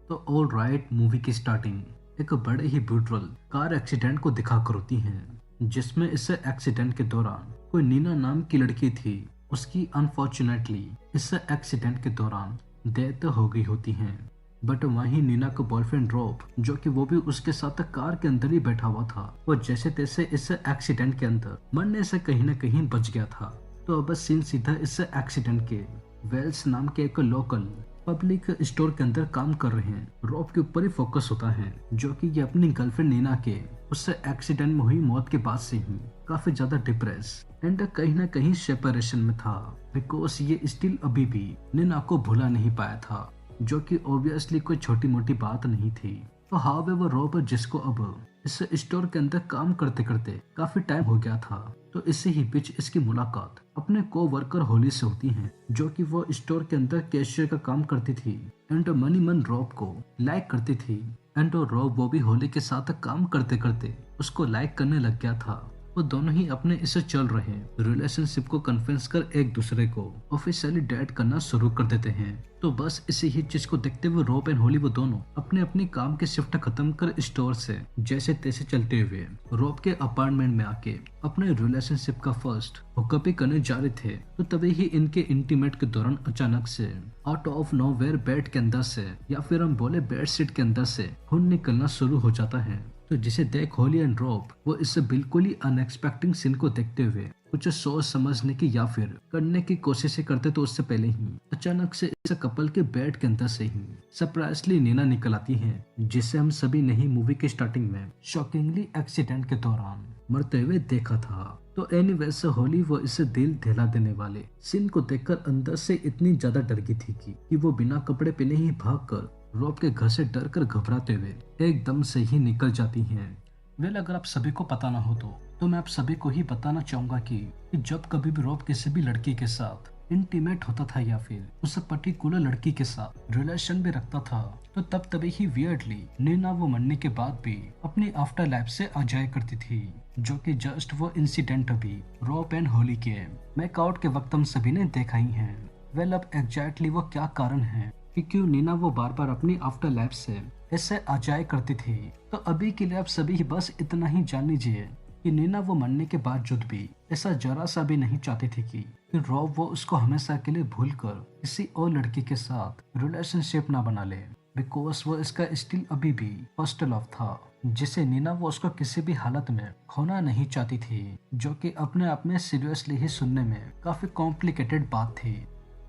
तो all right movie की starting एक बड़े ही ब्रूटल कार एक्सीडेंट को दिखाकर होती है, जिसमें इस एक्सीडेंट के दौरान कोई नीना नाम की लड़की थी। उसकी अनफॉर्चुनेटली इस एक्सीडेंट के दौरान डेथ हो गई होती है। बट वहीं नीना का बॉयफ्रेंड रॉब, जो कि वो भी उसके साथ कार के अंदर ही बैठा हुआ था, वो जैसे तैसे इस एक्सीडेंट के अंदर मरने से कहीं न कहीं बच गया था। तो अब सीन सीधा इस एक्सीडेंट के वेल्स नाम के एक लोकल पब्लिक स्टोर के अंदर काम कर रहे हैं रॉब के ऊपर ही फोकस होता है, जो कि ये अपनी गर्लफ्रेंड नीना के उससे एक्सीडेंट में हुई मौत के बाद से ही काफी ज्यादा डिप्रेस एंड कहीं ना कहीं सेपरेशन में था, बिकॉज ये स्टिल अभी भी नीना को भुला नहीं पाया था, जो कि ऑब्वियसली कोई छोटी मोटी बात नहीं थी। तो हाउएवर रॉब, जिसको अब इस स्टोर के अंदर काम करते करते काफी टाइम हो गया था, तो इसी ही बीच इसकी मुलाकात अपने को वर्कर होली से होती है, जो कि वो स्टोर के अंदर कैशियर का काम करती थी एंड मनी मन रॉब को लाइक करती थी। एंड रॉब वो भी होली के साथ काम करते करते उसको लाइक करने लग गया था। वो दोनों ही अपने इसे चल रहे रिलेशनशिप को कन्फ्रेंस कर एक दूसरे को ऑफिशियली डेट करना शुरू कर देते हैं। तो बस इसी ही चीज को देखते हुए रॉब एंड होली वो दोनों अपने अपनी काम की शिफ्ट खत्म कर स्टोर से जैसे तैसे चलते हुए रॉब के अपार्टमेंट में आके अपने रिलेशनशिप का फर्स्ट हुकअप ही करने जा रहे थे। तो तभी ही इनके इंटीमेट के दौरान अचानक से आउट ऑफ नोवेयर बेड के अंदर से, या फिर हम बोले बेड शीट के अंदर से खून निकलना शुरू हो जाता है। तो जिसे देख होली एंड रॉब वो इससे बिल्कुल ही अनएक्सपेक्टेड सीन को देखते हुए कुछ सोच समझने की या फिर करने की कोशिश करते, तो उससे पहले ही अचानक से इस कपल के बेड के अंदर से ही सरप्राइजली नीना निकल आती है, जिसे हम सभी ने ही मूवी के स्टार्टिंग में शॉकिंगली एक्सीडेंट के दौरान मरते हुए देखा था। तो एनीवे से होली वो इसे दिल दहला देने वाले सीन को देखकर अंदर से इतनी ज्यादा डर गई थी कि वो बिना कपड़े पहने ही भागकर रॉब के घर से डर कर घबराते हुए एकदम से ही निकल जाती हैं। वेल, अगर आप सभी को पता ना हो तो मैं आप सभी को ही बताना चाहूंगा कि जब कभी भी रॉब किसी भी लड़की के साथ इंटीमेट होता था या फिर उस पर्टिकुलर लड़की के साथ रिलेशन भी रखता था, तो तब तभी ही वियर्डली नीना वो मरने के बाद भी अपनी आफ्टर लाइफ से आ जाया करती थी, जो कि जस्ट वो इंसिडेंट अभी रॉब एंड होली के मेकआउट के वक्त हम सभी ने देखा ही है। वेल, अब एग्जैक्टली वो क्या कारण है कि क्यों नीना वो बार बार अपनी आफ्टर लाइफ से ऐसे आ जाया करती थी, तो अभी के लिए आप सभी ही बस इतना ही जान लीजिए कि नीना वो मरने के बावजूद भी ऐसा जरा सा भी नहीं चाहती थी कि रॉब वो उसको हमेशा के लिए भूल कर किसी और लड़की के साथ रिलेशनशिप ना बना ले, बिकॉज वो इसका स्टिल अभी भी फर्स्ट लव था, जिसे नीना वो उसको किसी भी हालत में खोना नहीं चाहती थी, जो कि अपने आप में सीरियसली ही सुनने में काफी कॉम्प्लिकेटेड बात थी।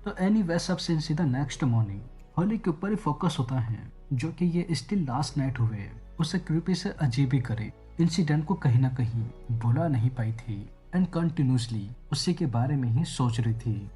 तो एनीवे सब सीन सीधा नेक्स्ट मॉर्निंग होली के ऊपर ही फोकस होता है, जो कि ये स्टिल लास्ट नाइट हुए उसे क्रीपी से अजीब ही करे इंसिडेंट को कहीं ना कहीं भुला नहीं पाई थी एंड कंटिन्यूसली उसी के बारे में ही सोच रही थी।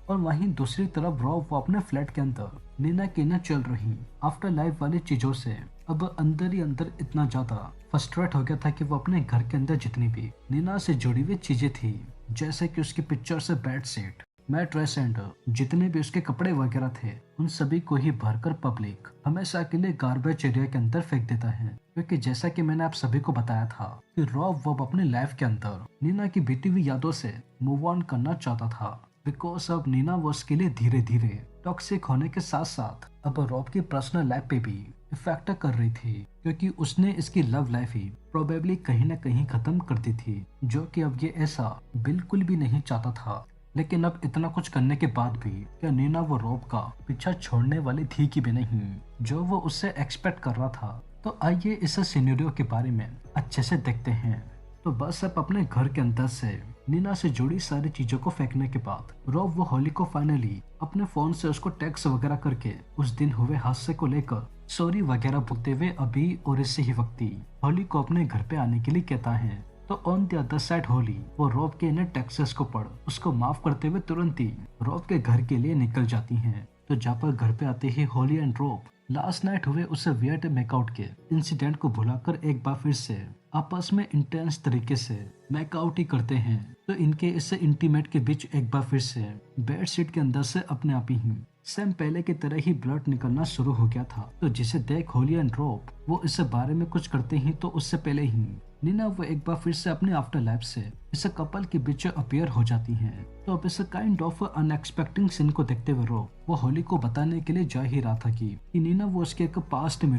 और वहीं दूसरी तरफ रॉब वो अपने फ्लैट के अंदर नीना की न चल रही आफ्टर लाइफ वाली चीजों से अब अंदर ही अंदर इतना ज्यादा फ्रस्ट्रेट हो गया था कि वो अपने घर के अंदर जितनी भी नीना से जुड़ी हुई चीजें थी, जैसे कि उसकी पिक्चर से बेड शीट, मैट्रेस एंड जितने भी उसके कपड़े वगैरह थे, उन सभी को ही भरकर पब्लिक हमेशा के लिए गार्बेज एरिया के अंदर फेंक देता है, क्योंकि जैसा कि मैंने आप सभी को बताया था कि रॉब वो अपने लाइफ के अंदर नीना की बीती हुई यादों से मूव ऑन करना चाहता था, बिकॉज अब नीना वो उसके लिए धीरे धीरे टॉक्सिक होने के साथ साथ अब रॉब की पर्सनल लाइफ पे भी इफेक्ट कर रही थी, क्योंकि उसने इसकी लव लाइफ ही प्रोबेबली कहीं ना कहीं खत्म कर दी थी, जो कि अब ये ऐसा बिल्कुल भी नहीं चाहता था। लेकिन अब इतना कुछ करने के बाद भी क्या नीना वो रॉब का पीछा छोड़ने वाली थी कि भी नहीं, जो वो उससे एक्सपेक्ट कर रहा था। तो आइए इस सिनेरियो के बारे में अच्छे से देखते हैं। तो बस अब अपने घर के अंदर से नीना से जुड़ी सारी चीजों को फेंकने के बाद रॉब वो होली को फाइनली अपने फोन से उसको टेक्स्ट वगैरह करके उस दिन हुए हादसे को लेकर सॉरी वगैरह बोलते हुए अभी और इसी ही वक्त होली को अपने घर पे आने के लिए कहता है। तो on the other side Holi वो रॉब के इन टेक्सेस को पढ़ उसको माफ करते हुए तुरंत ही रॉब के घर के लिए निकल जाती हैं। तो जहाँ पर घर पे आते ही Holly and Rob last night हुए उस वियर्ड मेकआउट के इंसिडेंट को भुलाकर एक बार फिर से आपस में इंटेंस तरीके से मेकआउट ही करते हैं। तो इनके इस इंटीमेट के बीच एक बार फिर से बेड शीट के अंदर से अपने आप ही सेम पहले की तरह ही ब्लड निकलना शुरू हो गया था। तो जिसे देख होली एंड रॉब वो इस बारे में कुछ करते ही तो उससे पहले ही नीना वो एक बार फिर से अपने आफ्टर लाइफ से इस कपल के बीच अपीयर हो जाती हैं। तो अब इस काइंड ऑफ अनएक्सपेक्टेड सीन को देखते हुए वो होली को बताने के लिए जा ही रहा था कि नीना वो उसके एक पास्ट में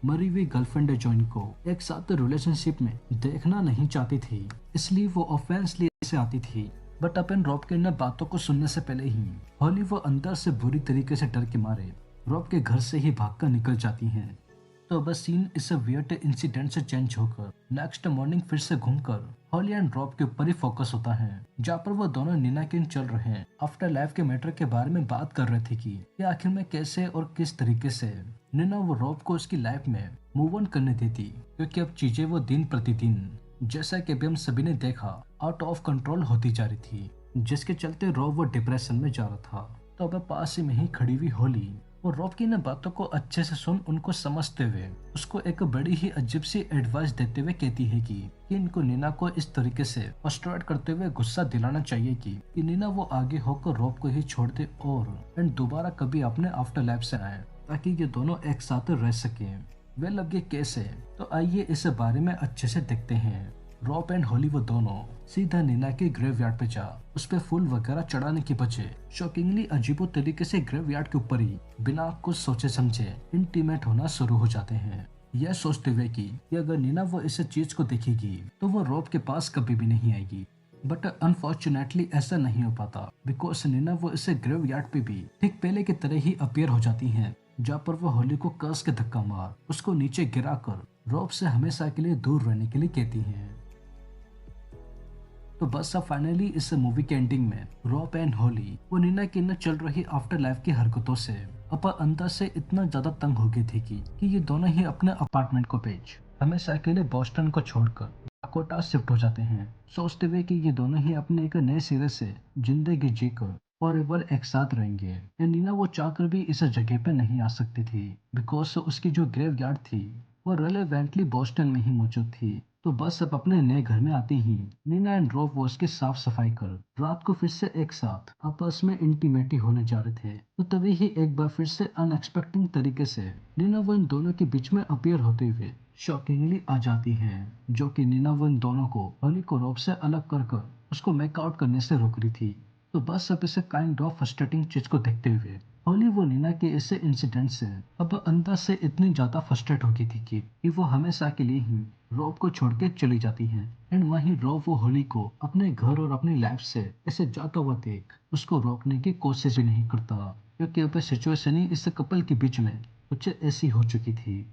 मरी हुई गर्लफ्रेंड जॉइन को एक साथ रिलेशनशिप में देखना नहीं चाहती थी, इसलिए वो ऑफेंस लिए से आती थी। बट अपन रॉब के इन बातों को सुनने से पहले ही होली वो अंदर से बुरी तरीके से डर के मारे रॉब के घर से ही भागकर निकल जाती हैं। तो बस सीन इस वियर्ड इंसिडेंट से चेंज होकर नेक्स्ट मॉर्निंग फिर से घूमकर हॉली एंड रॉब के ऊपर ही फोकस होता है, जहाँ पर वो दोनों नीना के चल रहे हैं आफ्टर लाइफ के मैटर के बारे में बात कर रहे थे कि ये आखिर में कैसे और किस तरीके से नीना वो रॉब को उसकी लाइफ में मूव ऑन करने देती, क्योंकि अब चीजें वो दिन प्रतिदिन जैसा कि अभी हम सभी ने देखा आउट ऑफ कंट्रोल होती जा रही थी, जिसके चलते रॉब वो डिप्रेशन में जा रहा था। तो अब पास ही में ही खड़ी हुई होली और रॉब की इन बातों को अच्छे से सुन उनको समझते हुए उसको एक बड़ी ही अजीब सी एडवाइस देते हुए कहती है कि इनको नीना को इस तरीके से फ्रस्ट्रेट करते हुए गुस्सा दिलाना चाहिए कि नीना वो आगे होकर रॉब को ही छोड़ दे और एंड दोबारा कभी अपने आफ्टर लाइफ से आए, ताकि ये दोनों एक साथ रह सके। वे लगे कैसे, तो आइए इस बारे में अच्छे से देखते हैं। रॉब एंड होली वो दोनों सीधा नीना के ग्रेवयार्ड पे जा उस पे फूल वगैरह चढ़ाने की बजाय शॉकिंगली अजीबो तरीके से ग्रेवयार्ड के ऊपर ही बिना कुछ सोचे समझे इंटीमेट होना शुरू हो जाते हैं, यह सोचते हुए कि अगर नीना वो इस चीज को देखेगी तो वो रॉब के पास कभी भी नहीं आएगी। बट अनफॉर्चुनेटली ऐसा नहीं हो पाता, बिकॉज नीना वो इस ग्रेवयार्ड पे भी ठीक पहले की तरह ही अपीयर हो जाती है, जहाँ पर वो होली को कर्स के धक्का मार उसको नीचे गिरा कर रॉब से हमेशा के लिए दूर रहने के लिए कहती हैं। तो बस अब फाइनली इस मूवी के एंडिंग में रॉब एंड होली वो नीना की न चल रही आफ्टर लाइफ की हरकतों से अब अंदर से इतना ज्यादा तंग हो गई थी कि ये दोनों ही अपने अपार्टमेंट को बेच हमेशा के लिए बॉस्टन को छोड़कर डाकोटा शिफ्ट हो जाते हैं, सोचते हुए कि ये दोनों ही अपने एक नए सिरे से जिंदगी जीकर फॉरएवर एक साथ रहेंगे। या नीना वो चाहकर भी इस जगह पे नहीं आ सकती थी, बिकॉज उसकी जो ग्रेव यार्ड थी वो रेलेवेंटली बॉस्टन में ही मौजूद थी। तो बस अब अपने नए घर में आते ही नीना एंड रॉब वो उसकी साफ सफाई कर रात को फिर से एक साथ आपस में इंटीमेटी होने जा रहे थे। तो तभी ही एक बार फिर से अनएक्सपेक्टेड तरीके से नीना वो इन दोनों के बीच में अपीयर होते हुए शॉकिंगली आ जाती है, जो कि नीना वो इन दोनों को होली को रॉब से अलग कर उसको मेकआउट करने से रोक रही थी। तो बस अब इसे काइंड ऑफ फ्रस्ट्रेटिंग चीज को देखते हुए होली वो नीना के ऐसे इंसिडेंट से अब अंदर से इतनी ज्यादा फ्रस्ट्रेट हो गई थी कि वो हमेशा के लिए ही रॉब को छोड़ के चली जाती है। एंड वहीं रॉब वो होली को अपने घर और अपनी लाइफ से ऐसे जाता हुआ देख उसको रोकने की कोशिश भी नहीं करता, क्योंकि अब सिचुएशन ही इस कपल के बीच में कुछ ऐसी हो चुकी थी।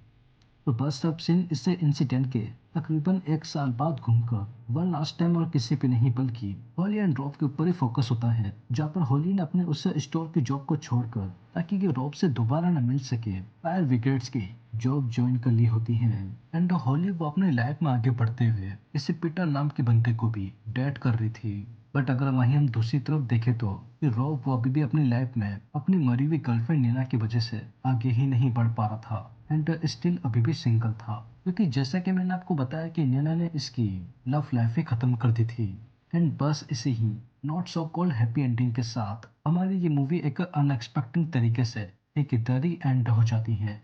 तो बस अब सिंह इससे इंसिडेंट के तकरीबन एक साल बाद घूमकर वन लास्ट टाइम और किसी पे नहीं बल्कि होली एंड रॉब के ऊपर ही फोकस होता है, जहाँ पर होली ने अपने उस स्टोर की जॉब को छोड़कर ताकि ये रॉब से दोबारा न मिल सके फायर ब्रिगेड्स की जॉब ज्वाइन कर ली होती है। एंड होली वो अपनी लाइफ में आगे बढ़ते हुए इसी पीटर नाम के बंदे को भी डेट कर रही थी। बट अगर वहीं हम दूसरी तरफ देखें तो रॉब वो अभी भी अपनी लाइफ में अपनी मरी हुई गर्लफ्रेंड नीना की वजह से आगे ही नहीं बढ़ पा रहा था एंड स्टिल अभी भी सिंगल था, क्योंकि जैसा कि मैंने आपको बताया कि नैना ने इसकी लव लाइफ ही खत्म कर दी थी। एंड बस इसे ही not so called happy ending के साथ हमारी ये मूवी एक अनएक्सपेक्टेड तरीके से एक दरी एंड हो जाती है।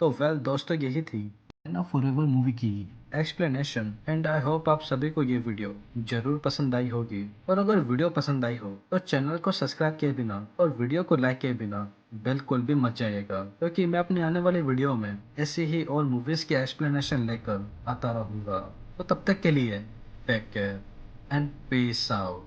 तो वेल दोस्तों, यही थी नैना फॉरएवर मूवी की एक्सप्लेनेशन एंड आई होप आप सभी को ये वीडियो जरूर पसंद आई होगी। और अगर वीडियो पसंद आई हो तो चैनल को सब्सक्राइब किए बिना और वीडियो को लाइक किए बिना बिल्कुल भी मत जाइएगा, क्योंकि मैं अपने आने वाले वीडियो में ऐसी ही और मूवीज की एक्सप्लेनेशन लेकर आता रहूंगा। तो तब तक के लिए take care and peace out.